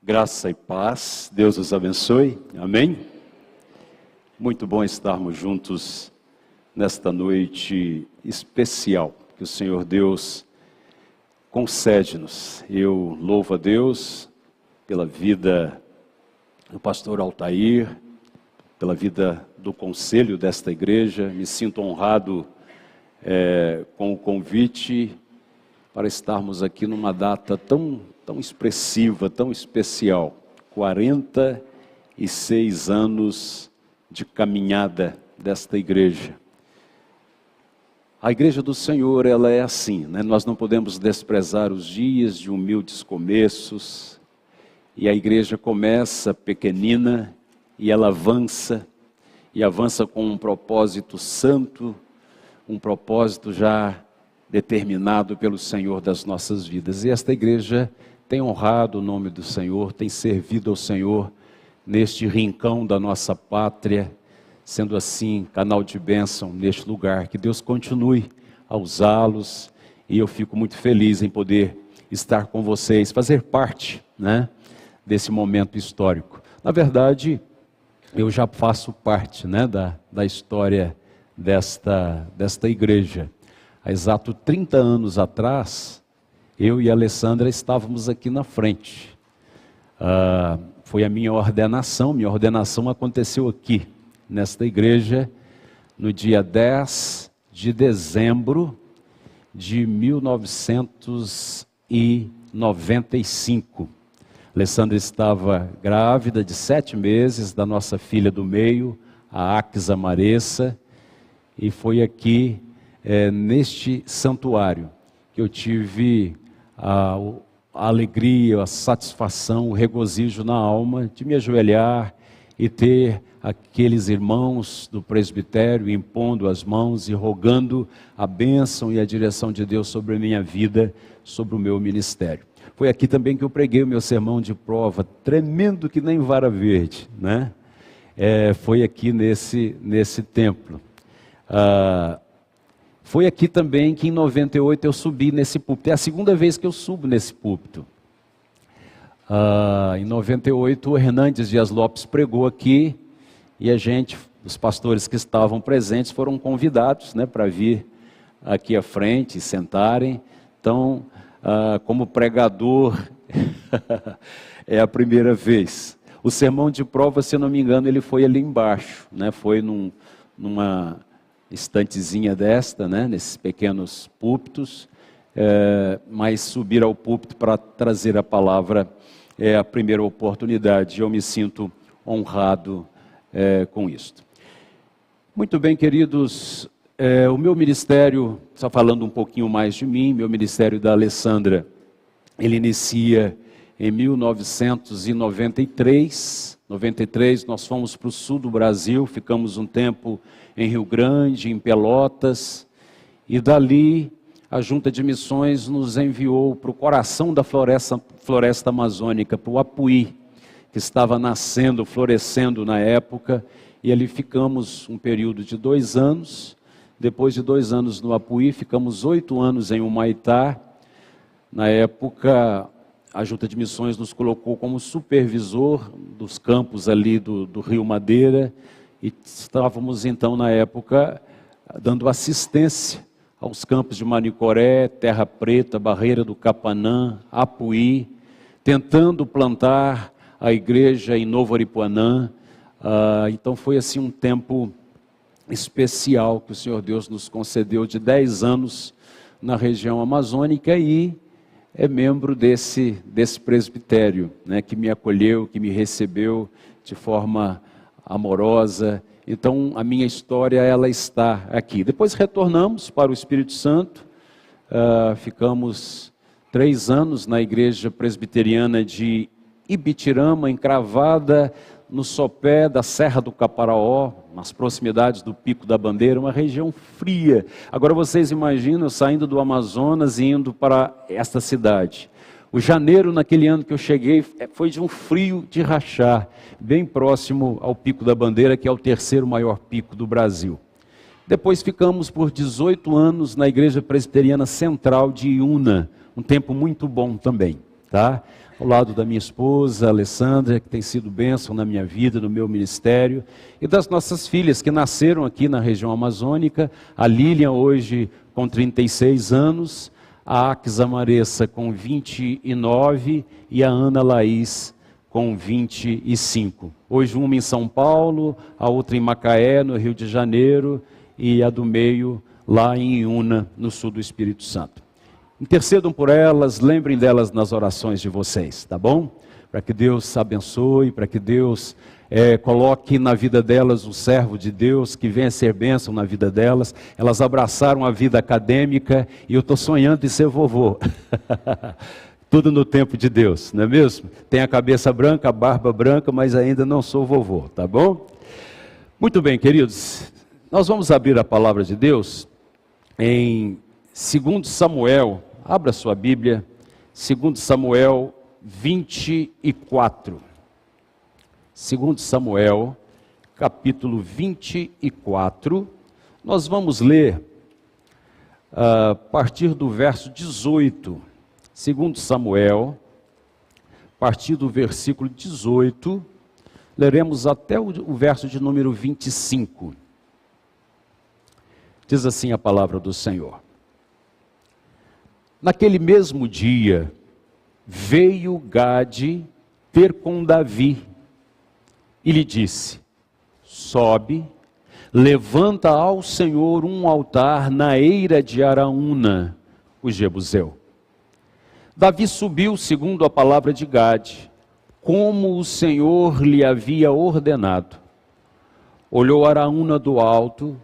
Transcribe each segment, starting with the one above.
Graça e paz, Deus os abençoe, amém? Muito bom estarmos juntos nesta noite especial que o Senhor Deus concede-nos. Eu louvo a Deus pela vida do pastor Altair, pela vida do conselho desta igreja. Me sinto honrado com o convite para estarmos aqui numa data tão expressiva, tão especial. 46 anos de caminhada desta igreja. A igreja do Senhor, ela é assim, né? Nós não podemos desprezar os dias de humildes começos, e a igreja começa pequenina, e ela avança com um propósito santo, um propósito já determinado pelo Senhor das nossas vidas. E esta igreja tem honrado o nome do Senhor, tem servido ao Senhor neste rincão da nossa pátria, sendo assim canal de bênção neste lugar. Que Deus continue a usá-los, e eu fico muito feliz em poder estar com vocês, fazer parte, né, desse momento histórico. Na verdade, eu já faço parte, né, da história desta igreja. Há exato 30 anos atrás, eu e a Alessandra estávamos aqui na frente. Foi a minha ordenação aconteceu aqui, nesta igreja, no dia 10 de dezembro de 1995. Alessandra estava grávida de 7 meses da nossa filha do meio, a Axa Maressa, e foi aqui, neste santuário, que eu tive a alegria, a satisfação, o regozijo na alma de me ajoelhar e ter aqueles irmãos do presbitério impondo as mãos e rogando a bênção e a direção de Deus sobre a minha vida, sobre o meu ministério. Foi aqui também que eu preguei o meu sermão de prova, tremendo que nem vara verde, né? Foi aqui nesse templo. Foi aqui também que em 98 eu subi nesse púlpito. É a segunda vez que eu subo nesse púlpito. Em 98 o Hernandes Dias Lopes pregou aqui, e os pastores que estavam presentes foram convidados, né, para vir aqui à frente e sentarem. Então, como pregador, é a primeira vez. O sermão de prova, se eu não me engano, ele foi ali embaixo, né? Foi numa estantezinha desta, né? Nesses pequenos púlpitos, mas subir ao púlpito para trazer a palavra é a primeira oportunidade. Eu me sinto honrado com isto. Muito bem, queridos. O meu ministério, só falando um pouquinho mais de mim, meu ministério da Alessandra, ele inicia em 1993. 93, nós fomos para o sul do Brasil, ficamos um tempo em Rio Grande, em Pelotas, e dali a Junta de Missões nos enviou para o coração da floresta amazônica, para o Apuí, que estava nascendo, florescendo na época, e ali ficamos um período de 2 anos. Depois de 2 anos no Apuí, ficamos 8 anos em Humaitá. Na época, a Junta de Missões nos colocou como supervisor dos campos ali do Rio Madeira, e estávamos então na época dando assistência aos campos de Manicoré, Terra Preta, Barreira do Capanã, Apuí, tentando plantar a igreja em Novo Aripuanã. Então foi assim um tempo especial que o Senhor Deus nos concedeu, de 10 anos na região amazônica, e é membro desse presbitério, né, que me acolheu, que me recebeu de forma amorosa. Então a minha história, ela está aqui. Depois retornamos para o Espírito Santo, ficamos 3 anos na igreja presbiteriana de Ibitirama, encravada no sopé da Serra do Caparaó, nas proximidades do Pico da Bandeira, uma região fria. Agora vocês imaginam, saindo do Amazonas e indo para esta cidade. O janeiro, naquele ano que eu cheguei, foi de um frio de rachar, bem próximo ao Pico da Bandeira, que é o 3º maior pico do Brasil. Depois ficamos por 18 anos na Igreja Presbiteriana Central de Iuna, um tempo muito bom também, tá? ao lado da minha esposa, Alessandra, que tem sido bênção na minha vida, no meu ministério, e das nossas filhas que nasceram aqui na região amazônica, a Lilian hoje com 36 anos, a Axa Maressa com 29 e a Ana Laís com 25. Hoje uma em São Paulo, a outra em Macaé, no Rio de Janeiro, e a do meio lá em Iuna, no sul do Espírito Santo. Intercedam por elas, lembrem delas nas orações de vocês, tá bom? Para que Deus abençoe, para que Deus coloque na vida delas um servo de Deus, que venha ser bênção na vida delas. Elas abraçaram a vida acadêmica e eu estou sonhando em ser vovô. Tudo no tempo de Deus, não é mesmo? Tem a cabeça branca, a barba branca, mas ainda não sou vovô, tá bom? Muito bem, queridos. Nós vamos abrir a palavra de Deus em 2 Samuel. Abra sua Bíblia, 2 Samuel 24. 2 Samuel, capítulo 24. Nós vamos ler a partir do verso 18. 2 Samuel, a partir do versículo 18, leremos até o verso de número 25. Diz assim a palavra do Senhor. Naquele mesmo dia, veio Gade ter com Davi e lhe disse: sobe, levanta ao Senhor um altar na eira de Araúna, o Jebuseu. Davi subiu segundo a palavra de Gade, como o Senhor lhe havia ordenado. Olhou Araúna do alto,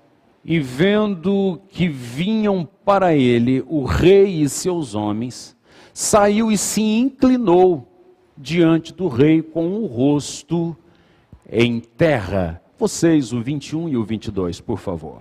e vendo que vinham para ele o rei e seus homens, saiu e se inclinou diante do rei com o rosto em terra. Vocês, o 21 e o 22, por favor.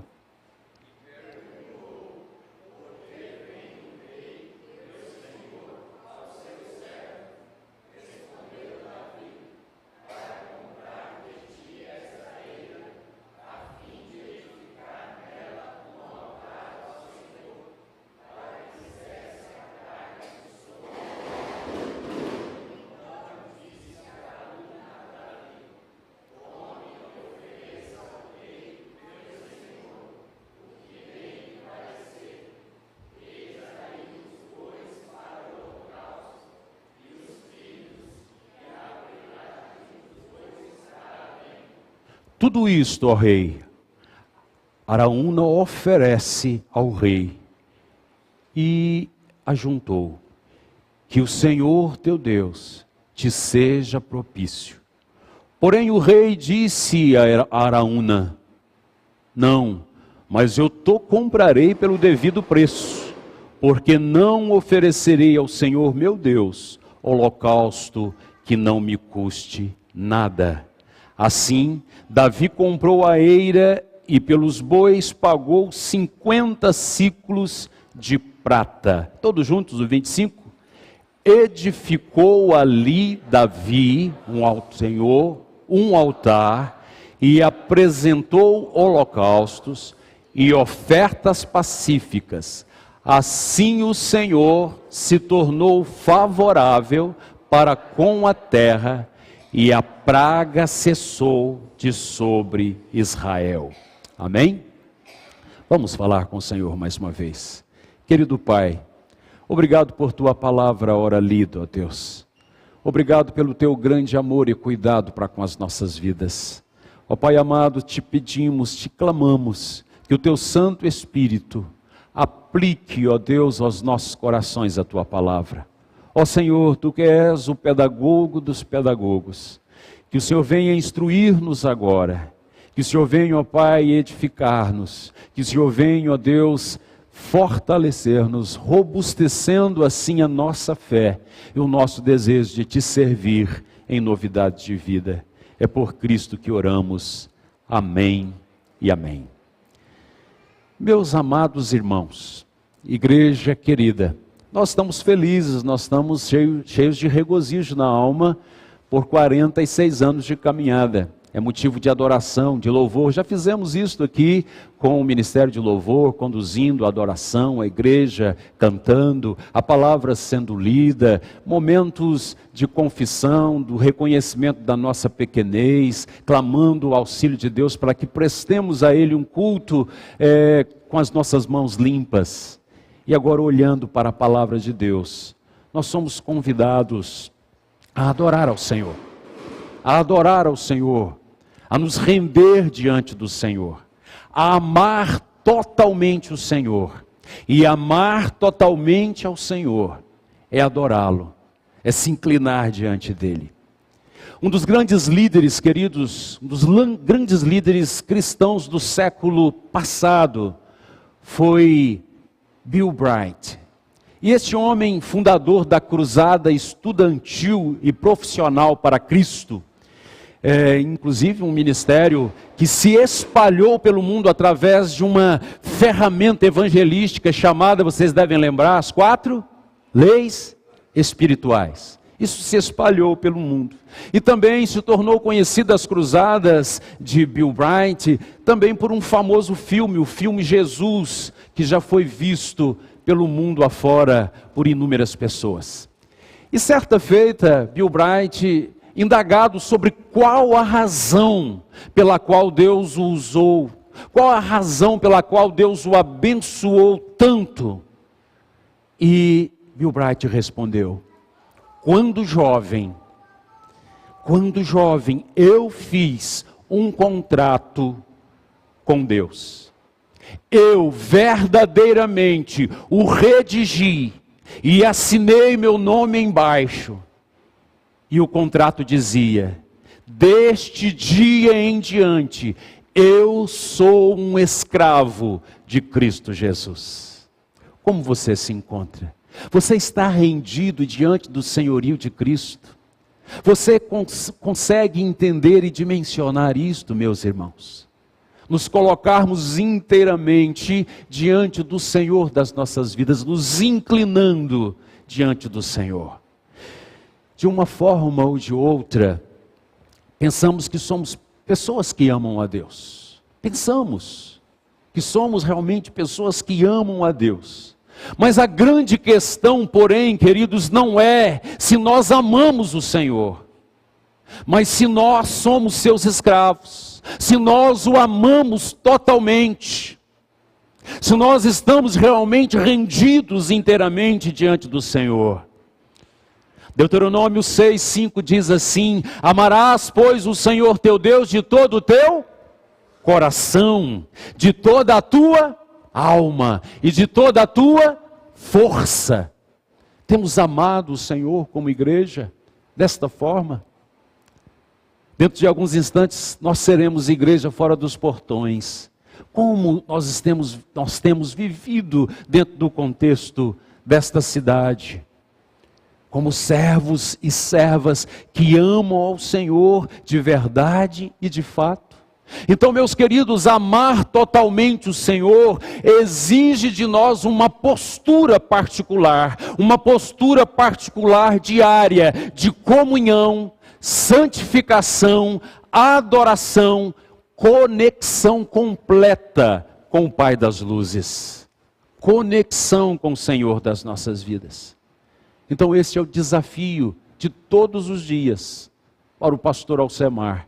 Tudo isto, ó rei, Araúna oferece ao rei e ajuntou: que o Senhor teu Deus te seja propício. Porém o rei disse a Araúna: não, mas eu te comprarei pelo devido preço, porque não oferecerei ao Senhor meu Deus holocausto que não me custe nada. Assim, Davi comprou a eira e pelos bois pagou 50 siclos de prata. Todos juntos, o 25. Edificou ali Davi, um altar, e apresentou holocaustos e ofertas pacíficas. Assim o Senhor se tornou favorável para com a terra, e a praga cessou de sobre Israel. Amém? Vamos falar com o Senhor mais uma vez. Querido Pai, obrigado por tua palavra ora lida, ó Deus. Obrigado pelo teu grande amor e cuidado para com as nossas vidas. Ó Pai amado, te pedimos, te clamamos, que o teu Santo Espírito aplique, ó Deus, aos nossos corações a tua palavra. Ó Senhor, tu que és o pedagogo dos pedagogos, que o Senhor venha instruir-nos agora, que o Senhor venha, ó Pai, edificar-nos, que o Senhor venha, ó Deus, fortalecer-nos, robustecendo assim a nossa fé e o nosso desejo de te servir em novidade de vida. É por Cristo que oramos. Amém e amém. Meus amados irmãos, igreja querida, nós estamos felizes, nós estamos cheios de regozijo na alma por 46 anos de caminhada. é motivo de adoração, de louvor. Já fizemos isso aqui com o Ministério de Louvor, conduzindo a adoração, a igreja cantando, a palavra sendo lida, momentos de confissão, do reconhecimento da nossa pequenez, clamando o auxílio de Deus para que prestemos a Ele um culto com as nossas mãos limpas. E agora, olhando para a palavra de Deus, nós somos convidados a adorar ao Senhor, a nos render diante do Senhor, a amar totalmente o Senhor. E amar totalmente ao Senhor é adorá-lo, é se inclinar diante dele. Um dos grandes líderes, queridos, um dos grandes líderes cristãos do século passado foi Bill Bright. E este homem, fundador da cruzada estudantil e profissional para Cristo, inclusive um ministério que se espalhou pelo mundo através de uma ferramenta evangelística chamada, vocês devem lembrar, as 4 leis espirituais. Isso se espalhou pelo mundo. E também se tornou conhecida as cruzadas de Bill Bright, também por um famoso filme, o filme Jesus, que já foi visto pelo mundo afora por inúmeras pessoas. E certa feita, Bill Bright, indagado sobre qual a razão pela qual Deus o usou, qual a razão pela qual Deus o abençoou tanto, e Bill Bright respondeu: quando jovem, eu fiz um contrato com Deus. Eu verdadeiramente o redigi e assinei meu nome embaixo. E o contrato dizia: deste dia em diante, eu sou um escravo de Cristo Jesus. Como você se encontra? Você está rendido diante do senhorio de Cristo? Você consegue entender e dimensionar isto, meus irmãos? Nos colocarmos inteiramente diante do Senhor das nossas vidas, nos inclinando diante do Senhor. De uma forma ou de outra, pensamos que somos pessoas que amam a Deus. Pensamos que somos realmente pessoas que amam a Deus. Mas a grande questão, porém, queridos, não é se nós amamos o Senhor, mas se nós somos seus escravos, se nós o amamos totalmente, se nós estamos realmente rendidos inteiramente diante do Senhor. Deuteronômio 6:5 diz assim: amarás, pois, o Senhor teu Deus de todo o teu coração, de toda a tua alma e de toda a tua força. Temos amado o Senhor como igreja desta forma? Dentro de alguns instantes nós seremos igreja fora dos portões. Como nós temos vivido dentro do contexto desta cidade? Como servos e servas que amam ao Senhor de verdade e de fato. Então, meus queridos, amar totalmente o Senhor exige de nós uma postura particular diária de comunhão, santificação, adoração, conexão completa com o Pai das luzes, conexão com o Senhor das nossas vidas. Então esse é o desafio de todos os dias para o pastor Alcemar.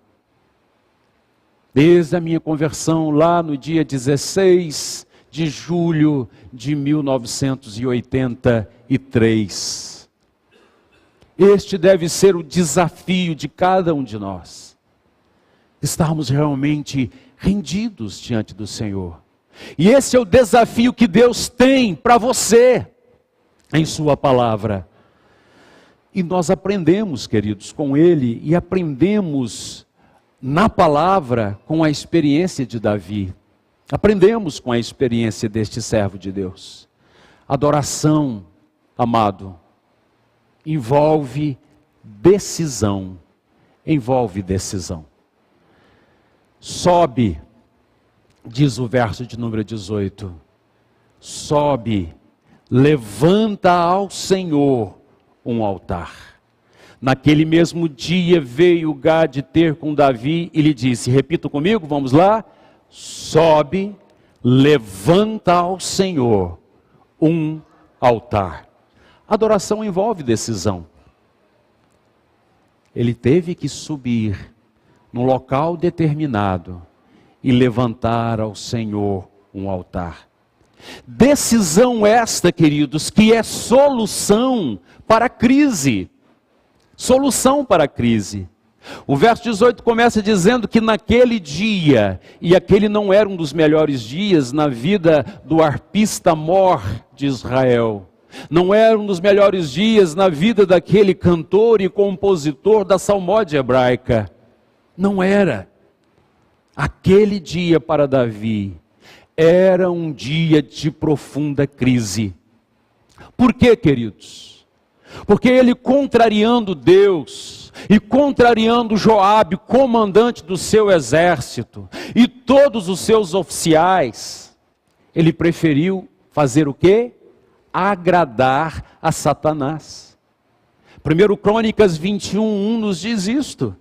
Desde a minha conversão lá no dia 16 de julho de 1983. Este deve ser o desafio de cada um de nós. Estarmos realmente rendidos diante do Senhor. E esse é o desafio que Deus tem para você em sua palavra. E nós aprendemos, queridos, com Ele, e aprendemos na palavra com a experiência de Davi. Aprendemos com a experiência deste servo de Deus. Adoração, amado, envolve decisão. Envolve decisão. Sobe, diz o verso de número 18. Sobe, levanta ao Senhor um altar. Naquele mesmo dia veio Gade ter com Davi e lhe disse, repita comigo, vamos lá. Sobe, levanta ao Senhor um altar. Adoração envolve decisão. Ele teve que subir num local determinado e levantar ao Senhor um altar. Decisão esta, queridos, que é solução para a crise. Solução para a crise. O verso 18 começa dizendo que naquele dia, e aquele não era um dos melhores dias na vida do arpista mor de Israel, não era um dos melhores dias na vida daquele cantor e compositor da salmódia hebraica, não era. Aquele dia para Davi era um dia de profunda crise. Por quê, queridos? Porque ele, contrariando Deus e contrariando Joabe, comandante do seu exército, e todos os seus oficiais, ele preferiu fazer o quê? Agradar a Satanás. 1 Crônicas 21:1 nos diz isto,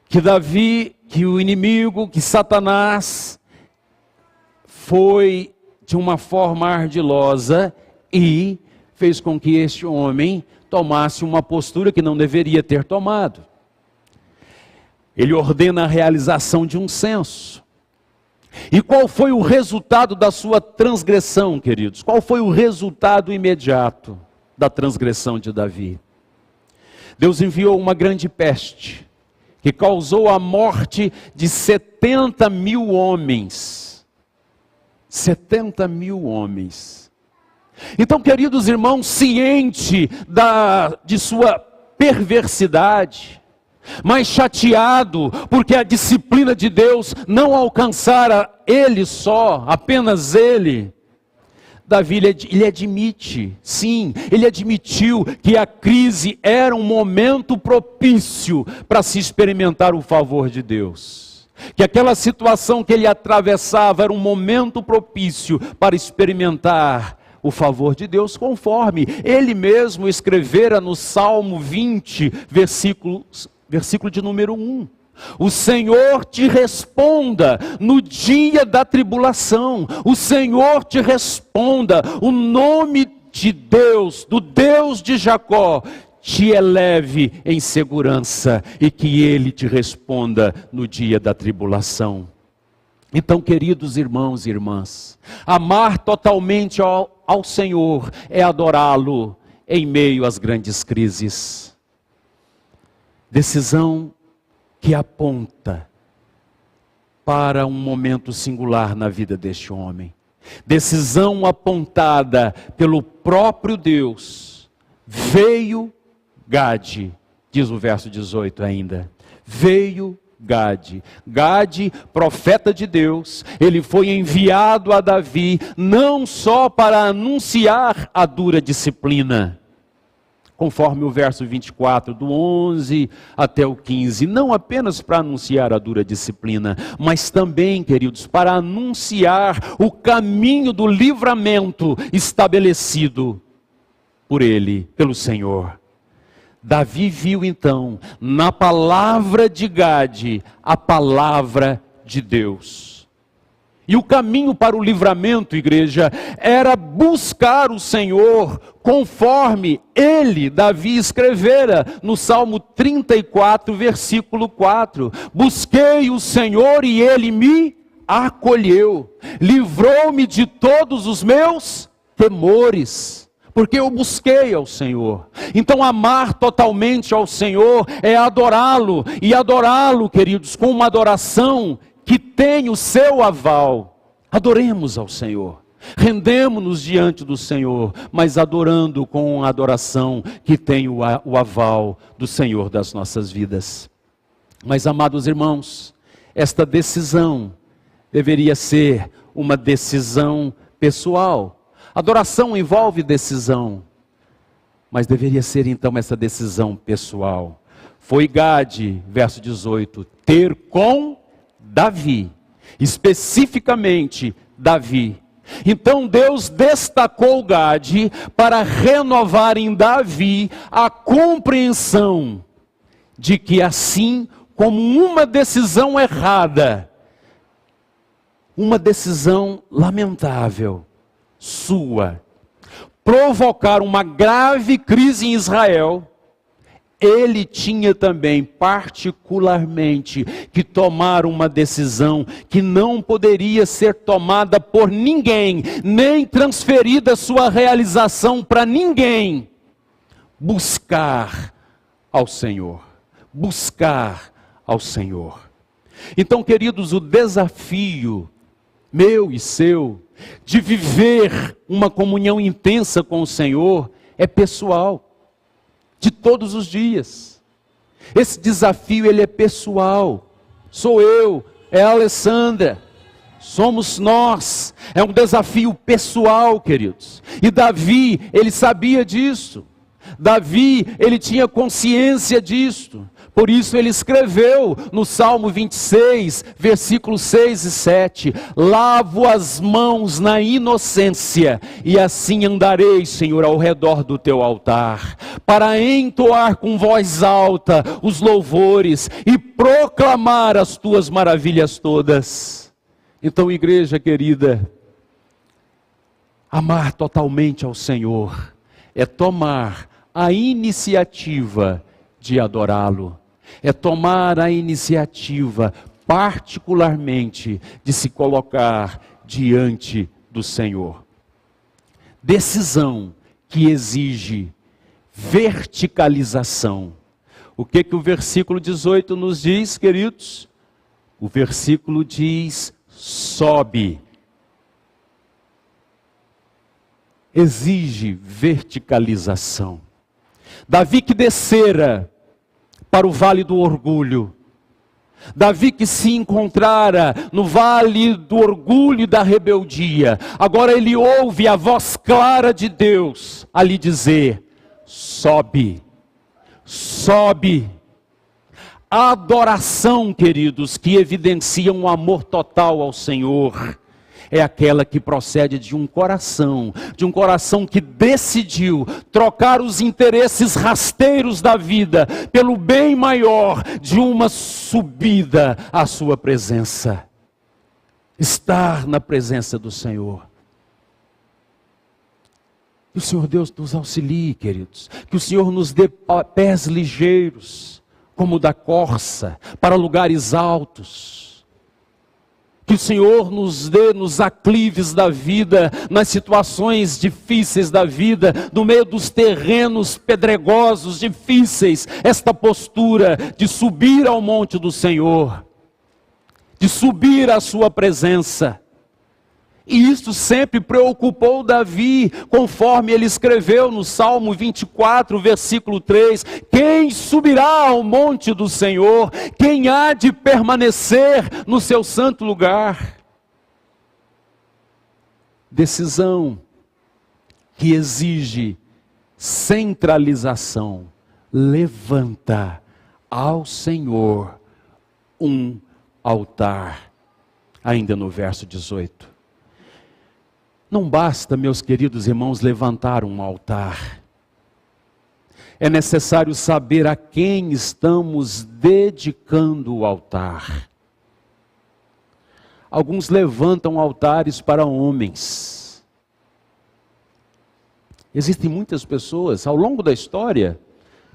que Davi, que o inimigo, que Satanás foi de uma forma ardilosa e fez com que este homem tomasse uma postura que não deveria ter tomado. Ele ordena a realização de um censo. E qual foi o resultado da sua transgressão, queridos? Qual foi o resultado imediato da transgressão de Davi? Deus enviou uma grande peste, que causou a morte de 70 mil homens. 70 mil homens. Então, queridos irmãos, ciente de sua perversidade, mas chateado porque a disciplina de Deus não alcançara ele só, apenas ele, Davi, ele admite, sim, ele admitiu que a crise era um momento propício para se experimentar o favor de Deus. Que aquela situação que ele atravessava era um momento propício para experimentar o favor de Deus, conforme ele mesmo escrevera no Salmo 20, versículo de número 1. O Senhor te responda no dia da tribulação, o Senhor te responda, o nome de Deus, do Deus de Jacó, te eleve em segurança e que Ele te responda no dia da tribulação. Então, queridos irmãos e irmãs, amar totalmente ao Senhor é adorá-lo em meio às grandes crises. Decisão que aponta para um momento singular na vida deste homem. Decisão apontada pelo próprio Deus. Veio Gade, diz o verso 18 ainda. Veio Gade. Gade, profeta de Deus, ele foi enviado a Davi não só para anunciar a dura disciplina, conforme o verso 24, do 11 até o 15, não apenas para anunciar a dura disciplina, mas também, queridos, para anunciar o caminho do livramento estabelecido por ele, pelo Senhor. Davi viu então, na palavra de Gade, a palavra de Deus. E o caminho para o livramento, igreja, era buscar o Senhor, conforme ele, Davi, escrevera no Salmo 34, versículo 4. Busquei o Senhor e ele me acolheu, livrou-me de todos os meus temores. Porque eu busquei ao Senhor. Então amar totalmente ao Senhor é adorá-lo. E adorá-lo, queridos, com uma adoração que tem o seu aval. Adoremos ao Senhor. Rendemos-nos diante do Senhor, mas adorando com uma adoração que tem o aval do Senhor das nossas vidas. Mas, amados irmãos, esta decisão deveria ser uma decisão pessoal. Adoração envolve decisão, mas deveria ser então essa decisão pessoal. Foi Gade, verso 18, ter com Davi, especificamente Davi, Então Deus destacou Gade para renovar em Davi a compreensão de que assim como uma decisão errada, uma decisão lamentável sua, provocar uma grave crise em Israel, ele tinha também particularmente que tomar uma decisão que não poderia ser tomada por ninguém, nem transferida sua realização para ninguém. Buscar ao Senhor. Buscar ao Senhor. Então, queridos, o desafio meu e seu de viver uma comunhão intensa com o Senhor é pessoal. De todos os dias. Esse desafio, ele é pessoal. Sou eu, é a Alessandra, somos nós. É um desafio pessoal, queridos. E Davi, ele sabia disso. Davi, ele tinha consciência disso. Por isso ele escreveu no Salmo 26, versículos 6 e 7, lavo as mãos na inocência, e assim andarei, Senhor, ao redor do teu altar, para entoar com voz alta os louvores e proclamar as tuas maravilhas todas. Então, igreja querida, amar totalmente ao Senhor é tomar a iniciativa de adorá-lo. É tomar a iniciativa, particularmente, de se colocar diante do Senhor. Decisão que exige verticalização. O que o versículo 18 nos diz, queridos? O versículo diz, sobe. Exige verticalização. Davi que descera para o vale do orgulho. Davi que se encontrara no vale do orgulho e da rebeldia. Agora ele ouve a voz clara de Deus a lhe dizer, sobe, sobe. A adoração, queridos, que evidencia um amor total ao Senhor, é aquela que procede de um coração que decidiu trocar os interesses rasteiros da vida pelo bem maior de uma subida à sua presença. Estar na presença do Senhor. Que o Senhor Deus nos auxilie, queridos. Que o Senhor nos dê pés ligeiros, como o da corça, para lugares altos. Que o Senhor nos dê nos aclives da vida, nas situações difíceis da vida, no meio dos terrenos pedregosos, difíceis, esta postura de subir ao monte do Senhor, de subir à sua presença. E isso sempre preocupou Davi, conforme ele escreveu no Salmo 24, versículo 3, quem subirá ao monte do Senhor? Quem há de permanecer no seu santo lugar? Decisão que exige centralização, levanta ao Senhor um altar. Ainda no verso 18. Não basta, meus queridos irmãos, levantar um altar. É necessário saber a quem estamos dedicando o altar. Alguns levantam altares para homens. Existem muitas pessoas, ao longo da história,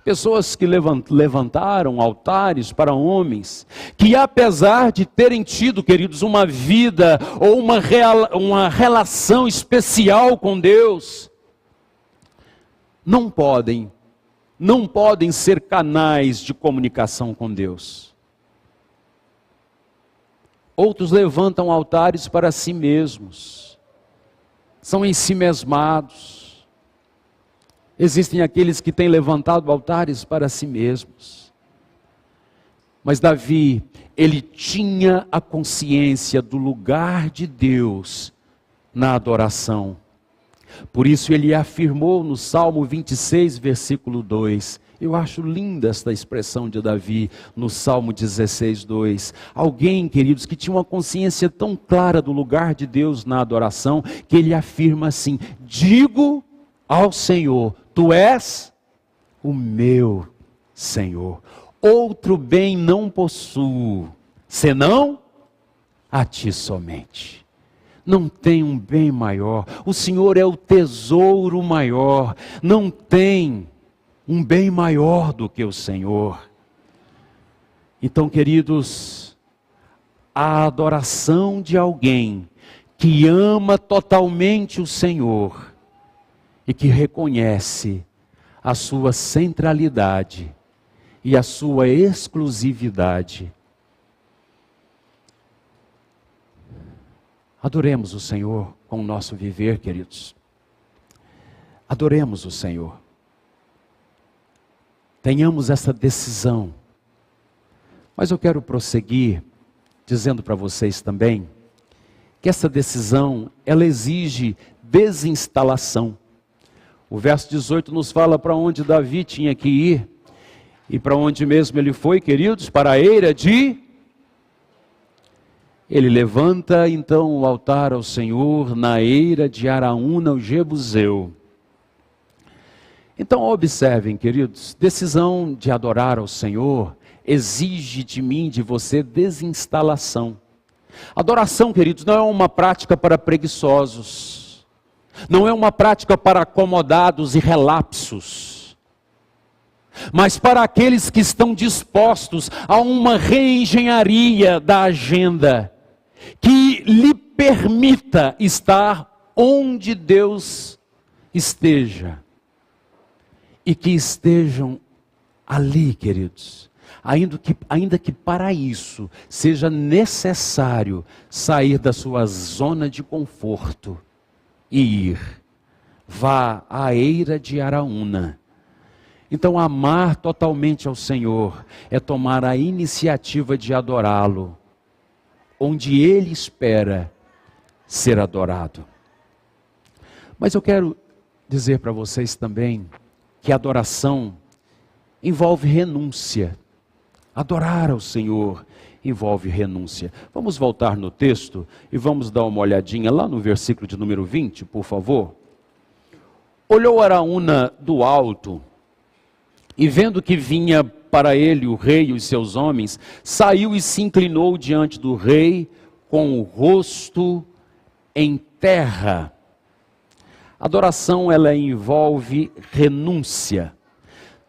pessoas que levantaram altares para homens, que apesar de terem tido, queridos, uma vida ou uma relação especial com Deus, não podem ser canais de comunicação com Deus. Outros levantam altares para si mesmos, são ensimesmados. Existem aqueles que têm levantado altares para si mesmos. Mas Davi, ele tinha a consciência do lugar de Deus na adoração. Por isso ele afirmou no Salmo 26, versículo 2, Eu acho linda esta expressão de Davi no Salmo 16:2. Alguém, queridos, que tinha uma consciência tão clara do lugar de Deus na adoração, que ele afirma assim: digo ao Senhor, tu és o meu Senhor. Outro bem não possuo, senão a ti somente. Não tem um bem maior. O Senhor é o tesouro maior. Não tem um bem maior do que o Senhor. Então, queridos, a adoração de alguém que ama totalmente o Senhor e que reconhece a sua centralidade e a sua exclusividade. Adoremos o Senhor com o nosso viver, queridos. Adoremos o Senhor. Tenhamos essa decisão. Mas eu quero prosseguir dizendo para vocês também que essa decisão, ela exige desinstalação. O verso 18 nos fala para onde Davi tinha que ir. E para onde mesmo ele foi, queridos? Para a eira de... Ele levanta então o altar ao Senhor na eira de Araúna, o Jebuseu. Então observem, queridos, decisão de adorar ao Senhor exige de mim, de você, desinstalação. Adoração, queridos, não é uma prática para preguiçosos. Não é uma prática para acomodados e relapsos. Mas para aqueles que estão dispostos a uma reengenharia da agenda, que lhe permita estar onde Deus esteja. E que estejam ali, queridos, ainda que para isso seja necessário sair da sua zona de conforto e ir. Vá à eira de Araúna. Então, amar totalmente ao Senhor é tomar a iniciativa de adorá-lo, onde Ele espera ser adorado. Mas eu quero dizer para vocês também que adoração envolve renúncia. Adorar ao Senhor envolve renúncia. Vamos voltar no texto e vamos dar uma olhadinha lá no versículo de número 20, por favor. Olhou Araúna do alto, e vendo que vinha para ele o rei e os seus homens, saiu e se inclinou diante do rei com o rosto em terra. Adoração, ela envolve renúncia.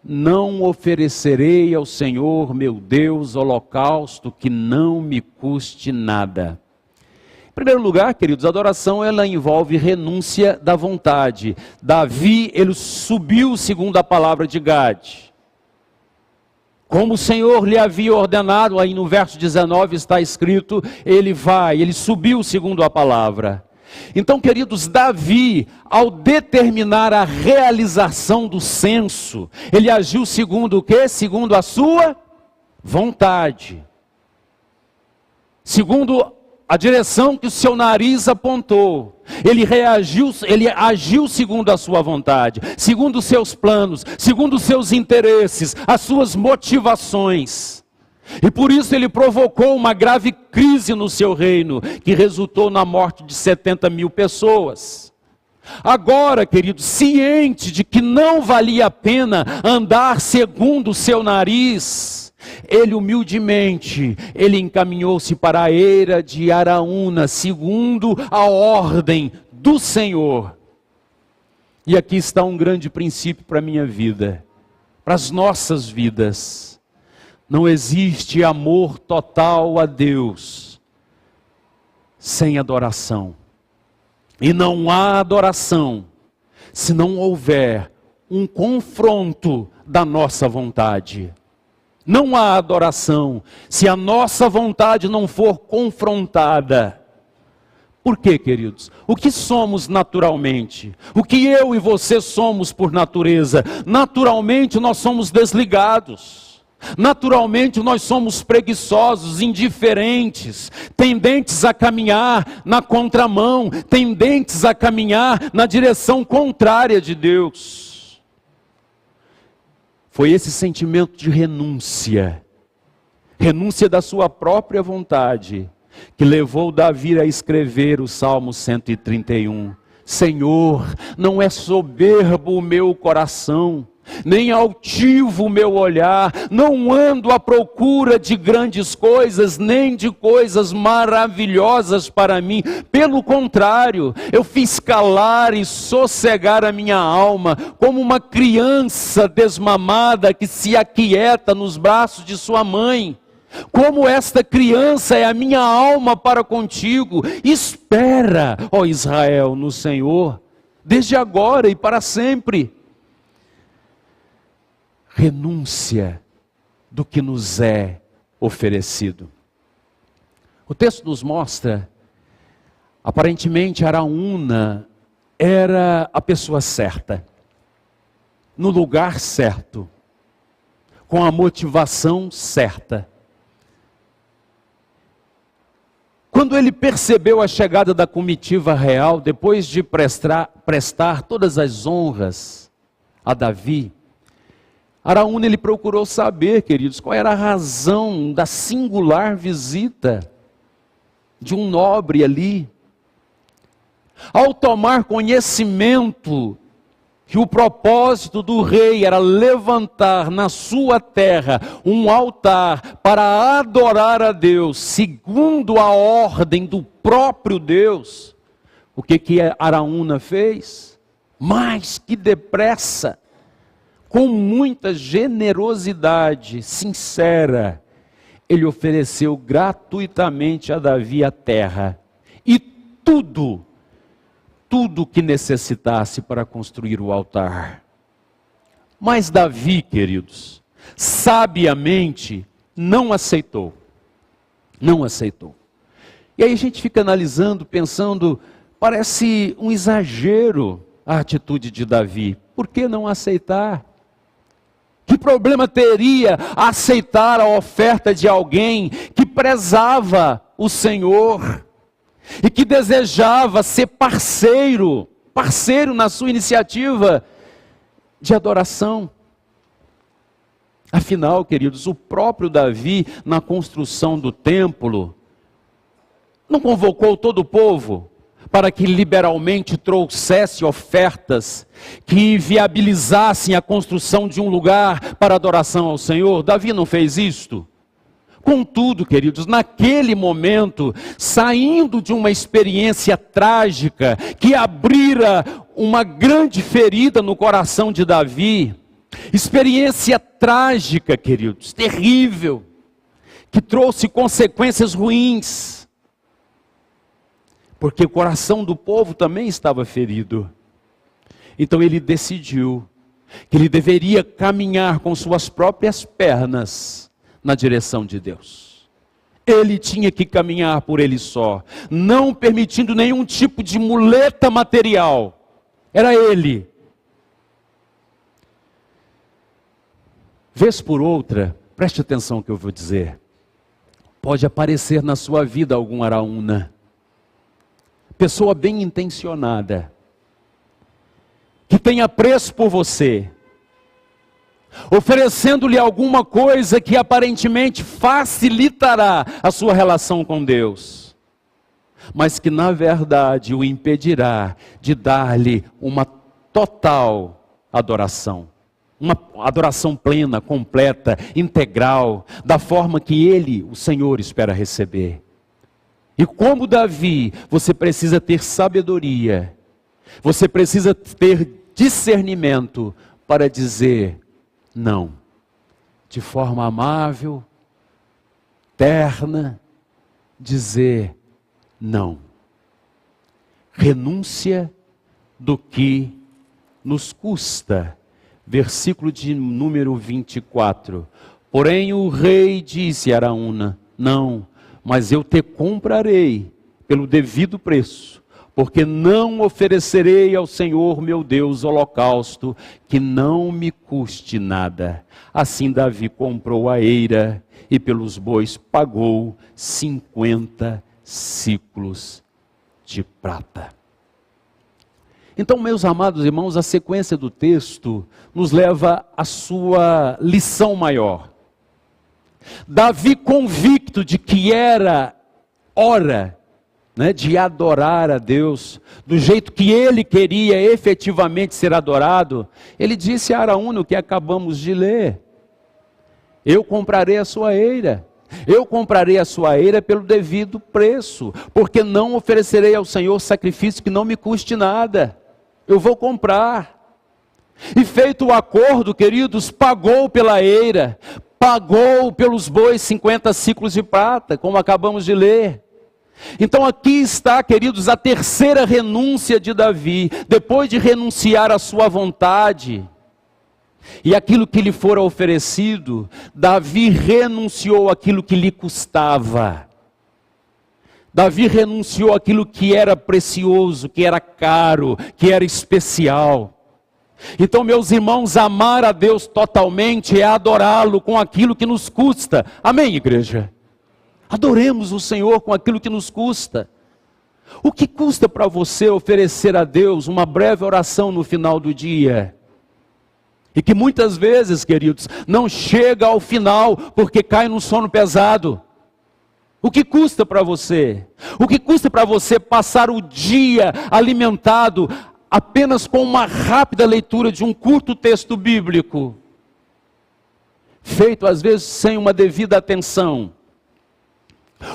Não oferecerei ao Senhor meu Deus holocausto que não me custe nada. Em primeiro lugar, queridos, a adoração, ela envolve renúncia da vontade. Davi, ele subiu segundo a palavra de Gade. Como o Senhor lhe havia ordenado, aí no verso 19 está escrito, ele subiu segundo a palavra. Então, queridos, Davi, ao determinar a realização do censo, ele agiu segundo o quê? Segundo a sua vontade. Segundo a direção que o seu nariz apontou. Ele agiu segundo a sua vontade, segundo os seus planos, segundo os seus interesses, as suas motivações. E por isso ele provocou uma grave crise no seu reino, que resultou na morte de 70 mil pessoas. Agora, querido, ciente de que não valia a pena andar segundo o seu nariz, ele humildemente, ele encaminhou-se para a eira de Araúna, segundo a ordem do Senhor. E aqui está um grande princípio para a minha vida, para as nossas vidas. Não existe amor total a Deus sem adoração. E não há adoração se não houver um confronto da nossa vontade. Não há adoração se a nossa vontade não for confrontada. Por quê, queridos? O que somos naturalmente? O que eu e você somos por natureza? Naturalmente nós somos desligados. Naturalmente nós somos preguiçosos, indiferentes, tendentes a caminhar na contramão, tendentes a caminhar na direção contrária de Deus. Foi esse sentimento de renúncia da sua própria vontade, que levou Davi a escrever o Salmo 131. Senhor, não é soberbo o meu coração, nem altivo o meu olhar, não ando à procura de grandes coisas, nem de coisas maravilhosas para mim. Pelo contrário, eu fiz calar e sossegar a minha alma, como uma criança desmamada que se aquieta nos braços de sua mãe. Como esta criança é a minha alma para contigo. Espera, ó Israel, no Senhor, desde agora e para sempre. Renúncia do que nos é oferecido. O texto nos mostra, aparentemente Araúna era a pessoa certa, no lugar certo, com a motivação certa. Quando ele percebeu a chegada da comitiva real, depois de prestar todas as honras a Davi, Araúna ele procurou saber, queridos, qual era a razão da singular visita de um nobre ali. Ao tomar conhecimento que o propósito do rei era levantar na sua terra um altar para adorar a Deus, segundo a ordem do próprio Deus, o que Araúna fez? Mais que depressa, com muita generosidade sincera, ele ofereceu gratuitamente a Davi a terra e tudo que necessitasse para construir o altar. Mas Davi, queridos, sabiamente não aceitou. Não aceitou. E aí a gente fica analisando, pensando, parece um exagero a atitude de Davi. Por que não aceitar? Que problema teria aceitar a oferta de alguém que prezava o Senhor e que desejava ser parceiro na sua iniciativa de adoração? Afinal, queridos, o próprio Davi, na construção do templo, não convocou todo o povo para que liberalmente trouxesse ofertas que viabilizassem a construção de um lugar para adoração ao Senhor? Davi não fez isto? Contudo, queridos, naquele momento, saindo de uma experiência trágica, que abrira uma grande ferida no coração de Davi, experiência trágica, queridos, terrível, que trouxe consequências ruins, porque o coração do povo também estava ferido. Então ele decidiu que ele deveria caminhar com suas próprias pernas na direção de Deus. Ele tinha que caminhar por ele só, não permitindo nenhum tipo de muleta material. Era ele. Vez por outra, preste atenção no que eu vou dizer. Pode aparecer na sua vida algum Araúna, pessoa bem intencionada, que tem apreço por você, oferecendo-lhe alguma coisa que aparentemente facilitará a sua relação com Deus, mas que na verdade o impedirá de dar-lhe uma total adoração. Uma adoração plena, completa, integral, da forma que Ele, o Senhor, espera receber. E como Davi, você precisa ter sabedoria, você precisa ter discernimento para dizer não, de forma amável, terna, dizer não. Renúncia do que nos custa. Versículo de número 24. Porém o rei disse a Araúna: não, mas eu te comprarei pelo devido preço, porque não oferecerei ao Senhor meu Deus holocausto que não me custe nada. Assim Davi comprou a eira e pelos bois pagou 50 siclos de prata. Então, meus amados irmãos, a sequência do texto nos leva à sua lição maior. Davi, convicto de que era hora, de adorar a Deus, do jeito que ele queria efetivamente ser adorado, ele disse a Araúna o que acabamos de ler: eu comprarei a sua eira. Eu comprarei a sua eira pelo devido preço, porque não oferecerei ao Senhor sacrifício que não me custe nada. Eu vou comprar. E feito o acordo, queridos, pagou pela eira, pagou pelos bois 50 siclos de prata, como acabamos de ler. Então aqui está, queridos, a terceira renúncia de Davi. Depois de renunciar à sua vontade e aquilo que lhe fora oferecido, Davi renunciou àquilo que lhe custava. Davi renunciou àquilo que era precioso, que era caro, que era especial. Então, meus irmãos, amar a Deus totalmente é adorá-lo com aquilo que nos custa. Amém, igreja? Adoremos o Senhor com aquilo que nos custa. O que custa para você oferecer a Deus uma breve oração no final do dia? E que muitas vezes, queridos, não chega ao final porque cai num sono pesado. O que custa para você? O que custa para você passar o dia alimentado apenas com uma rápida leitura de um curto texto bíblico, feito às vezes sem uma devida atenção?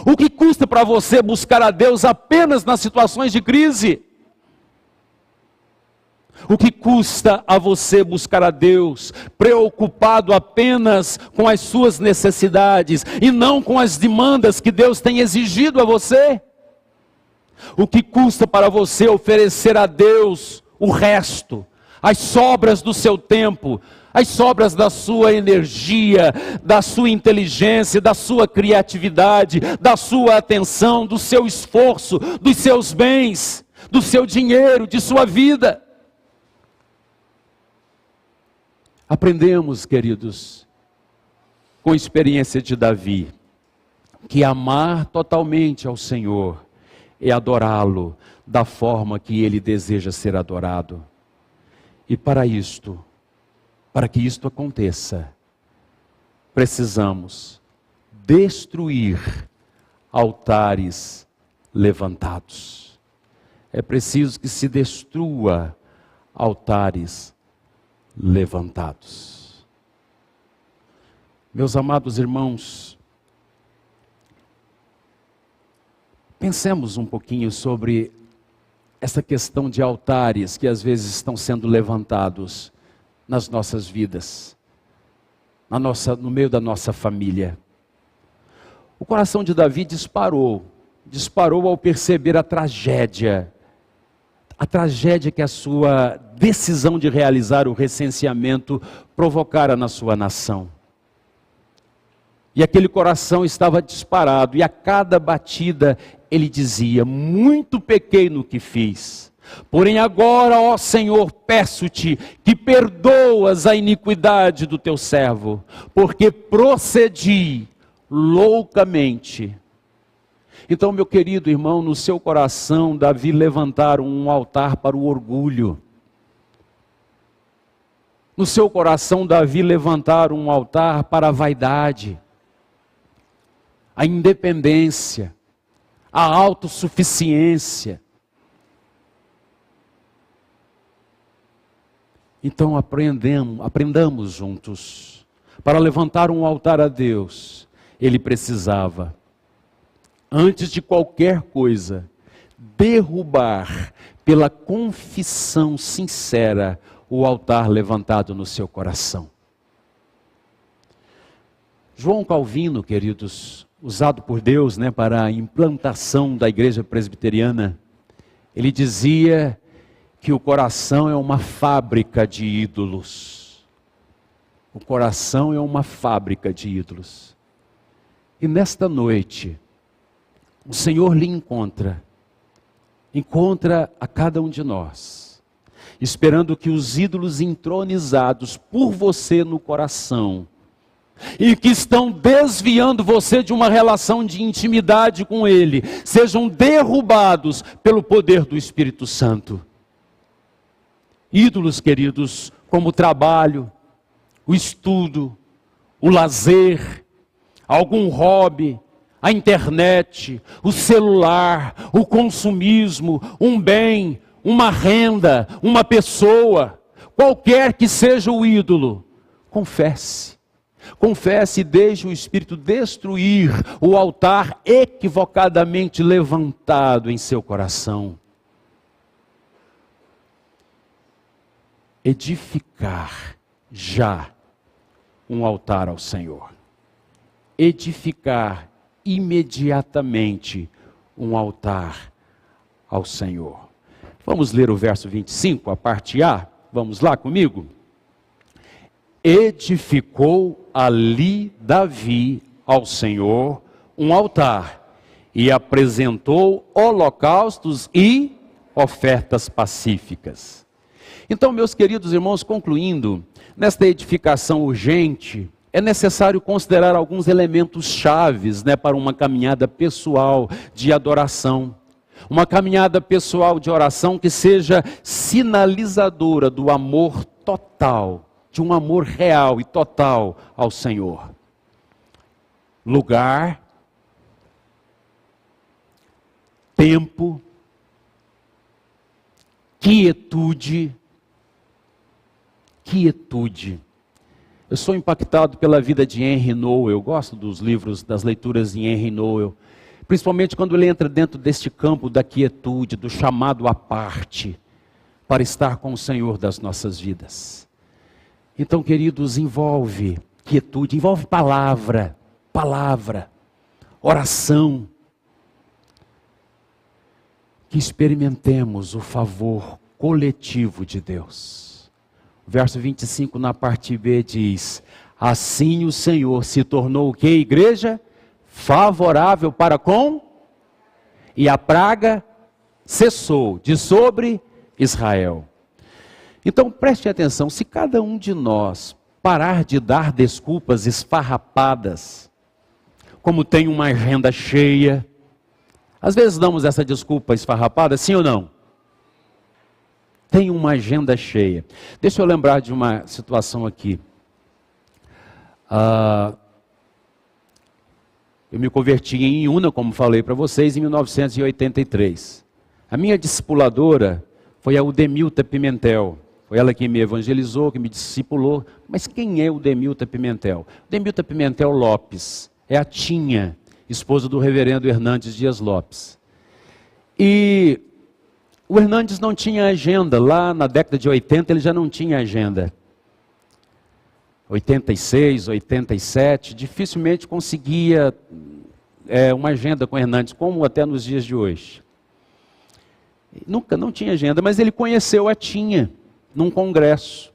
O que custa para você buscar a Deus apenas nas situações de crise? O que custa a você buscar a Deus preocupado apenas com as suas necessidades e não com as demandas que Deus tem exigido a você? O que custa para você oferecer a Deus o resto, as sobras do seu tempo, as sobras da sua energia, da sua inteligência, da sua criatividade, da sua atenção, do seu esforço, dos seus bens, do seu dinheiro, de sua vida? Aprendemos, queridos, com a experiência de Davi, que amar totalmente ao Senhor é adorá-lo da forma que Ele deseja ser adorado. E para que isto aconteça, precisamos destruir altares levantados. É preciso que se destrua altares levantados. Meus amados irmãos, pensemos um pouquinho sobre essa questão de altares que às vezes estão sendo levantados nas nossas vidas, no meio da nossa família. O coração de Davi disparou ao perceber a tragédia que a sua decisão de realizar o recenseamento provocara na sua nação. E aquele coração estava disparado, e a cada batida ele dizia: muito pequei no que fiz, porém agora, ó Senhor, peço-te que perdoas a iniquidade do teu servo, porque procedi loucamente. Então, meu querido irmão, no seu coração, Davi levantaram um altar para o orgulho. No seu coração, Davi levantaram um altar para a vaidade, a independência, a autossuficiência. Então aprendamos juntos. Para levantar um altar a Deus, ele precisava, antes de qualquer coisa, derrubar pela confissão sincera o altar levantado no seu coração. João Calvino, queridos, usado por Deus, para a implantação da igreja presbiteriana, ele dizia que o coração é uma fábrica de ídolos. O coração é uma fábrica de ídolos. E nesta noite, o Senhor lhe encontra a cada um de nós, esperando que os ídolos entronizados por você no coração, e que estão desviando você de uma relação de intimidade com Ele, sejam derrubados pelo poder do Espírito Santo. Ídolos, queridos, como o trabalho, o estudo, o lazer, algum hobby, a internet, o celular, o consumismo, um bem, uma renda, uma pessoa, qualquer que seja o ídolo, confesse. Confesse e deixe o Espírito destruir o altar equivocadamente levantado em seu coração. Edificar já um altar ao Senhor. Edificar imediatamente um altar ao Senhor. Vamos ler o verso 25, a parte A? Vamos lá comigo? Edificou ali Davi ao Senhor um altar e apresentou holocaustos e ofertas pacíficas. Então, meus queridos irmãos, concluindo, nesta edificação urgente, é necessário considerar alguns elementos chaves, para uma caminhada pessoal de adoração. Uma caminhada pessoal de oração que seja sinalizadora do amor total, de um amor real e total ao Senhor. Lugar, tempo, quietude. Eu sou impactado pela vida de Henry Nouwen. Eu gosto dos livros, das leituras de Henry Nouwen, principalmente quando ele entra dentro deste campo da quietude, do chamado à parte, para estar com o Senhor das nossas vidas. Então, queridos, envolve quietude, envolve palavra, oração. Que experimentemos o favor coletivo de Deus. O verso 25 na parte B diz: assim o Senhor se tornou o que, igreja? Favorável para com? E a praga cessou de sobre Israel. Então preste atenção, se cada um de nós parar de dar desculpas esfarrapadas, como tem uma agenda cheia, às vezes damos essa desculpa esfarrapada, sim ou não? Tem uma agenda cheia. Deixa eu lembrar de uma situação aqui. Eu me converti em Iuna, como falei para vocês, em 1983. A minha discipuladora foi a Udemilta Pimentel. Foi ela que me evangelizou, que me discipulou. Mas quem é Udemilta Pimentel? Udemilta Pimentel Lopes é a Tinha, esposa do reverendo Hernandes Dias Lopes. E o Hernandes não tinha agenda. Lá na década de 80 ele já não tinha agenda. 86, 87, dificilmente conseguia uma agenda com o Hernandes, como até nos dias de hoje. Nunca, não tinha agenda, mas ele conheceu a Tinha num congresso.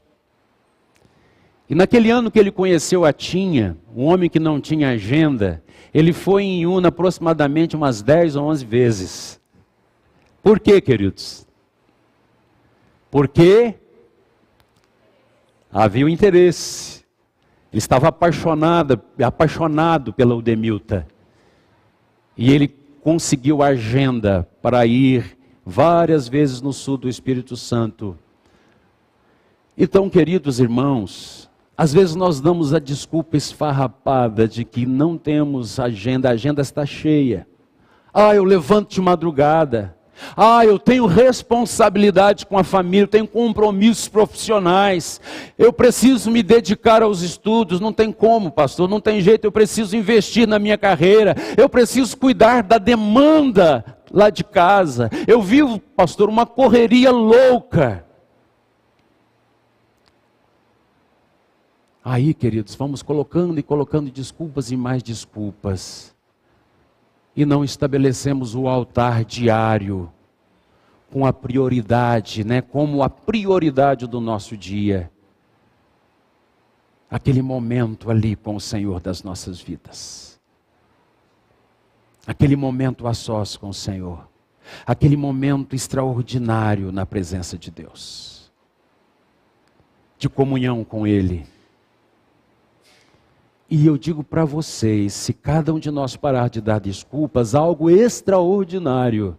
E naquele ano que ele conheceu a Tinha, um homem que não tinha agenda, ele foi em Iuna aproximadamente umas 10 ou 11 vezes. Por quê, queridos? Porque havia o interesse. Ele estava apaixonado pela Udemilta. E ele conseguiu agenda para ir várias vezes no sul do Espírito Santo. Então, queridos irmãos, às vezes nós damos a desculpa esfarrapada de que não temos agenda, a agenda está cheia. Eu levanto de madrugada. Eu tenho responsabilidade com a família, eu tenho compromissos profissionais, eu preciso me dedicar aos estudos. Não tem como, pastor, não tem jeito, eu preciso investir na minha carreira, eu preciso cuidar da demanda lá de casa. Eu vivo, pastor, uma correria louca. Aí, queridos, vamos colocando e colocando desculpas e mais desculpas. E não estabelecemos o altar diário com a prioridade, como a prioridade do nosso dia. Aquele momento ali com o Senhor das nossas vidas. Aquele momento a sós com o Senhor. Aquele momento extraordinário na presença de Deus. De comunhão com Ele. E eu digo para vocês, se cada um de nós parar de dar desculpas, algo extraordinário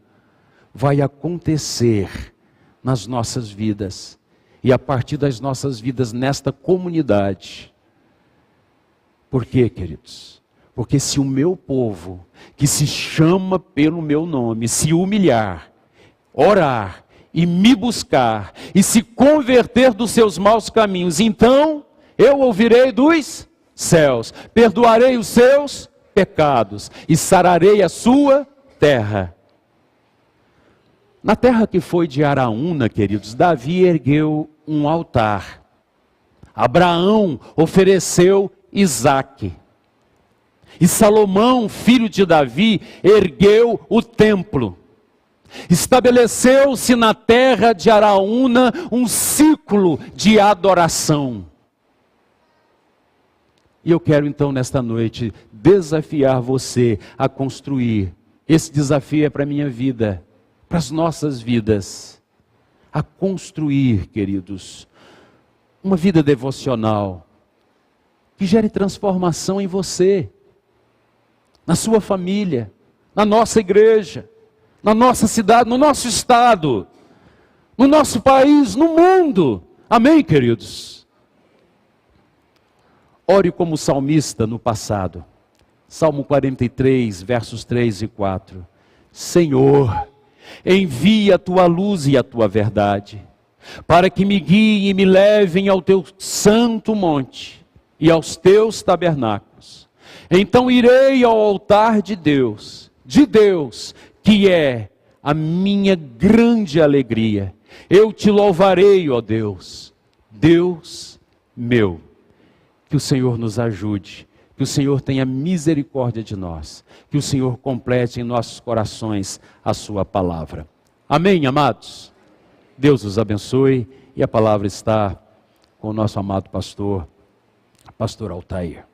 vai acontecer nas nossas vidas. e a partir das nossas vidas nesta comunidade. Por quê, queridos? Porque se o meu povo, que se chama pelo meu nome, se humilhar, orar e me buscar, e se converter dos seus maus caminhos, então eu ouvirei dos céus, perdoarei os seus pecados e sararei a sua terra. Na terra que foi de Araúna, queridos, Davi ergueu um altar. Abraão ofereceu Isaque. E Salomão, filho de Davi, ergueu o templo. Estabeleceu-se na terra de Araúna um ciclo de adoração. E eu quero então nesta noite desafiar você a construir. Esse desafio é para a minha vida, para as nossas vidas. A construir, queridos, uma vida devocional que gere transformação em você, na sua família, na nossa igreja, na nossa cidade, no nosso estado, no nosso país, no mundo. Amém, queridos? Ore como salmista no passado. Salmo 43, versos 3 e 4. Senhor, envia a tua luz e a tua verdade, para que me guiem e me levem ao teu santo monte e aos teus tabernáculos. Então irei ao altar de Deus, que é a minha grande alegria. Eu te louvarei, ó Deus, Deus meu. Que o Senhor nos ajude, que o Senhor tenha misericórdia de nós, que o Senhor complete em nossos corações a sua palavra. Amém, amados? Deus os abençoe e a palavra está com o nosso amado pastor Altair.